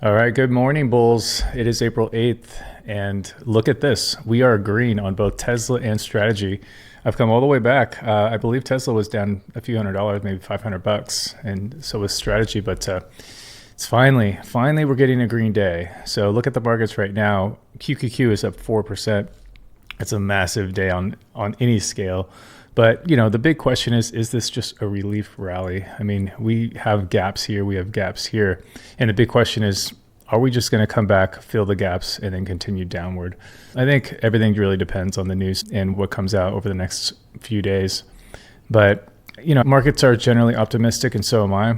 All right, good morning, Bulls. It is April 8th, and look at this. We are green on both Tesla and Strategy. I've come all the way back. I believe Tesla was down a few $100, maybe $500, and so was Strategy, but it's finally we're getting a green day. So look at the markets right now. QQQ is up 4%. It's a massive day on any scale. But, the big question is this just a relief rally? I mean, we have gaps here, we have gaps here. And the big question is, are we just going to come back, fill the gaps, and then continue downward? I think everything really depends on the news and what comes out over the next few days. But, markets are generally optimistic, and so am I.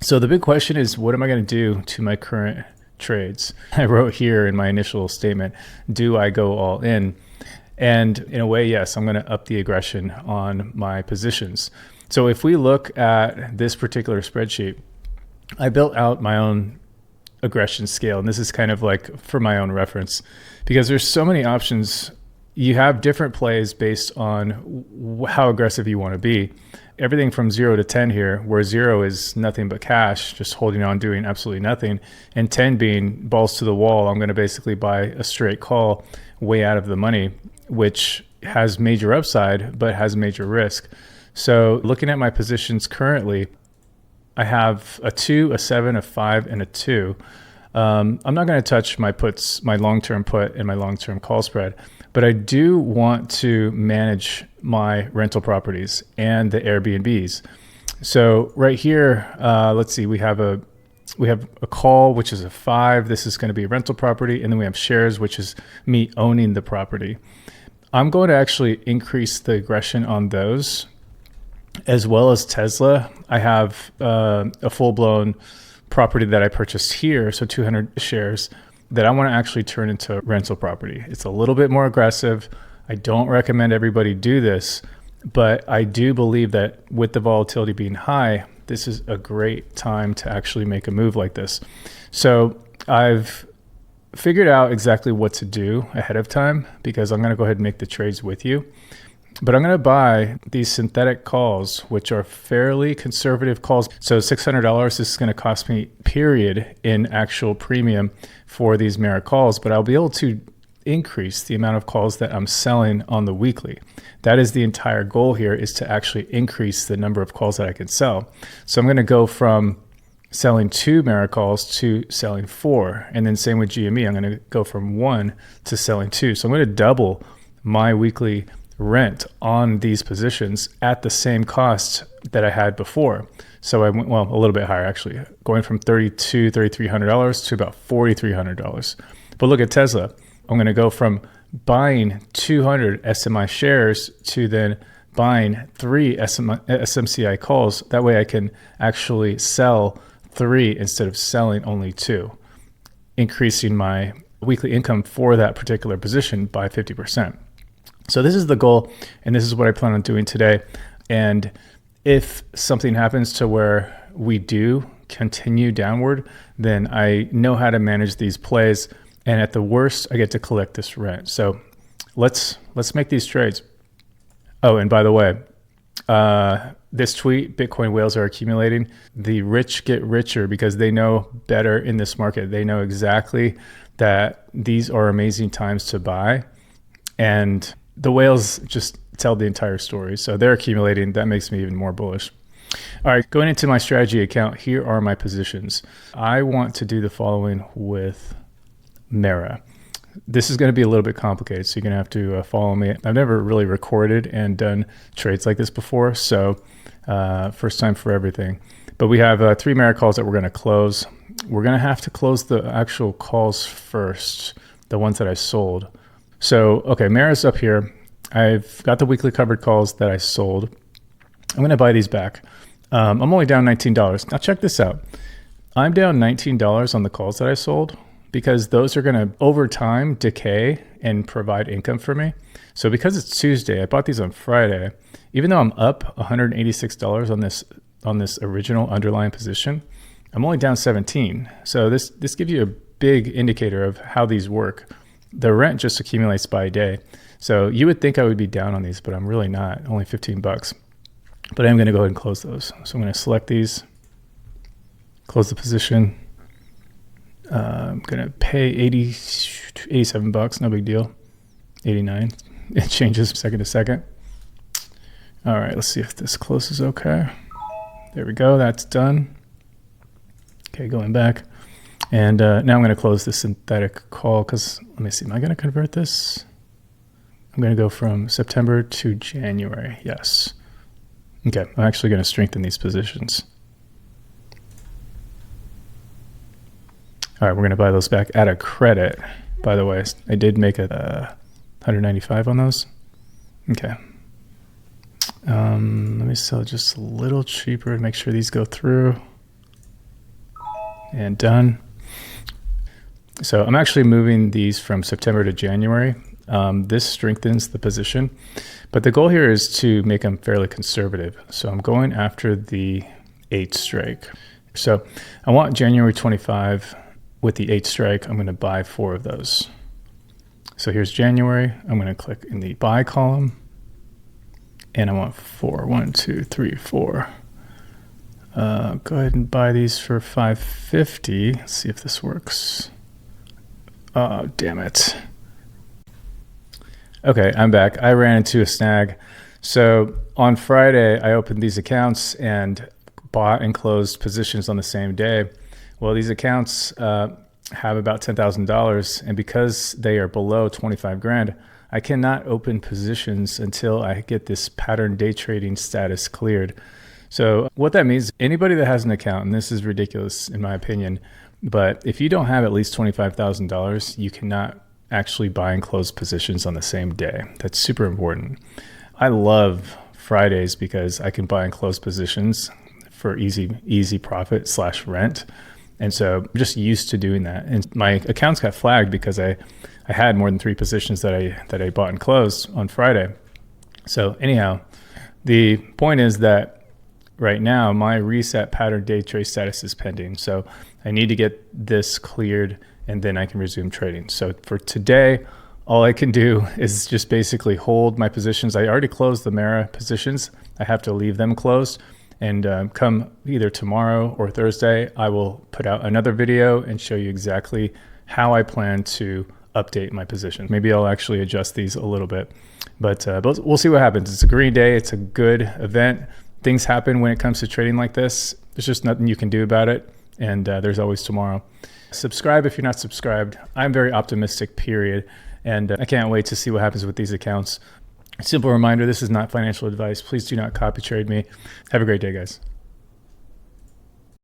So the big question is, what am I going to do to my current trades? I wrote here in my initial statement, do I go all in? And in a way, yes, I'm going to up the aggression on my positions. So if we look at this particular spreadsheet, I built out my own aggression scale. And this is kind of like for my own reference, because there's so many options. You have different plays based on how aggressive you want to be. Everything from 0 to 10 here, where 0 is nothing but cash, just holding on, doing absolutely nothing. And 10 being balls to the wall. I'm going to basically buy a straight call way out of the money, which has major upside, but has major risk. So looking at my positions currently, I have a 2, a 7, a 5, and a 2. I'm not going to touch my puts, my long-term put and my long-term call spread, but I do want to manage my rental properties and the Airbnbs. So right here, let's see, we have a call, which is a 5. This is going to be a rental property. And then we have shares, which is me owning the property. I'm going to actually increase the aggression on those, as well as Tesla. I have a full-blown property that I purchased here, so 200 shares, that I want to actually turn into rental property. It's a little bit more aggressive. I don't recommend everybody do this, but I do believe that with the volatility being high, this is a great time to actually make a move like this. So I've figured out exactly what to do ahead of time, because I'm going to go ahead and make the trades with you. But I'm going to buy these synthetic calls, which are fairly conservative calls. So $600, this is going to cost me, period, in actual premium for these merit calls. But I'll be able to increase the amount of calls that I'm selling on the weekly. That is the entire goal here, is to actually increase the number of calls that I can sell. So I'm going to go from selling 2 merit calls to selling 4. And then same with GME, I'm going to go from 1 to selling 2. So I'm going to double my weekly rent on these positions at the same cost that I had before. So I went, well, a little bit higher actually, going from $3,300 to about $4,300. But look at Tesla. I'm going to go from buying 200 SMI shares to then buying 3 SMCI calls. That way I can actually sell 3 instead of selling only 2, increasing my weekly income for that particular position by 50%. So this is the goal, and this is what I plan on doing today. And if something happens to where we do continue downward, then I know how to manage these plays. And at the worst, I get to collect this rent. So let's make these trades. Oh, and by the way, this tweet, Bitcoin whales are accumulating. The rich get richer because they know better in this market. They know exactly that these are amazing times to buy. And the whales just tell the entire story. So they're accumulating. That makes me even more bullish. All right, going into my strategy account, here are my positions. I want to do the following with Mara. This is going to be a little bit complicated, so you're going to have to follow me. I've never really recorded and done trades like this before, so first time for everything. But we have 3 merit calls that we're going to close. We're going to have to close the actual calls first, the ones that I sold. So, okay, Mara's up here. I've got the weekly covered calls that I sold. I'm going to buy these back. I'm only down $19. Now check this out. I'm down $19 on the calls that I sold, because those are going to, over time, decay and provide income for me. So because it's Tuesday, I bought these on Friday. Even though I'm up $186 on this original underlying position, I'm only down 17. So this gives you a big indicator of how these work. The rent just accumulates by day. So you would think I would be down on these, but I'm really not, only 15 bucks. But I'm going to go ahead and close those. So I'm going to select these, close the position, I'm gonna pay 87 bucks, no big deal. 89. It changes second to second. All right, let's see if this closes okay. There we go, that's done. Okay, going back. And now I'm gonna close the synthetic call because let me see, am I gonna convert this? I'm gonna go from September to January, yes. Okay, I'm actually gonna strengthen these positions. All right, we're gonna buy those back at a credit. By the way, I did make a 195 on those. Okay. Let me sell just a little cheaper to make sure these go through. And done. So I'm actually moving these from September to January. This strengthens the position, but the goal here is to make them fairly conservative. So I'm going after the 8 strike. So I want January 25 with the 8 strike. I'm going to buy 4 of those. So here's January. I'm going to click in the buy column and I want 4. 1, 2, 3, 4. Go ahead and buy these for $5.50. Let's see if this works. Oh, damn it. Okay, I'm back. I ran into a snag. So on Friday, I opened these accounts and bought and closed positions on the same day. Well, these accounts have about $10,000, and because they are below 25 grand, I cannot open positions until I get this pattern day trading status cleared. So what that means, anybody that has an account, and this is ridiculous in my opinion, but if you don't have at least $25,000, you cannot actually buy and close positions on the same day. That's super important. I love Fridays because I can buy and close positions for easy profit / rent. And so I'm just used to doing that. And my accounts got flagged because I had more than 3 positions that I bought and closed on Friday. So anyhow, the point is that right now my reset pattern day trade status is pending. So I need to get this cleared and then I can resume trading. So for today, all I can do is just basically hold my positions. I already closed the Mara positions. I have to leave them closed. And come either tomorrow or Thursday, I will put out another video and show you exactly how I plan to update my position. Maybe I'll actually adjust these a little bit, but we'll see what happens. It's a green day. It's a good event. Things happen when it comes to trading like this. There's just nothing you can do about it. And there's always tomorrow. Subscribe if you're not subscribed. I'm very optimistic, period. And I can't wait to see what happens with these accounts. Simple reminder, this is not financial advice. Please do not copy trade me. Have a great day, guys.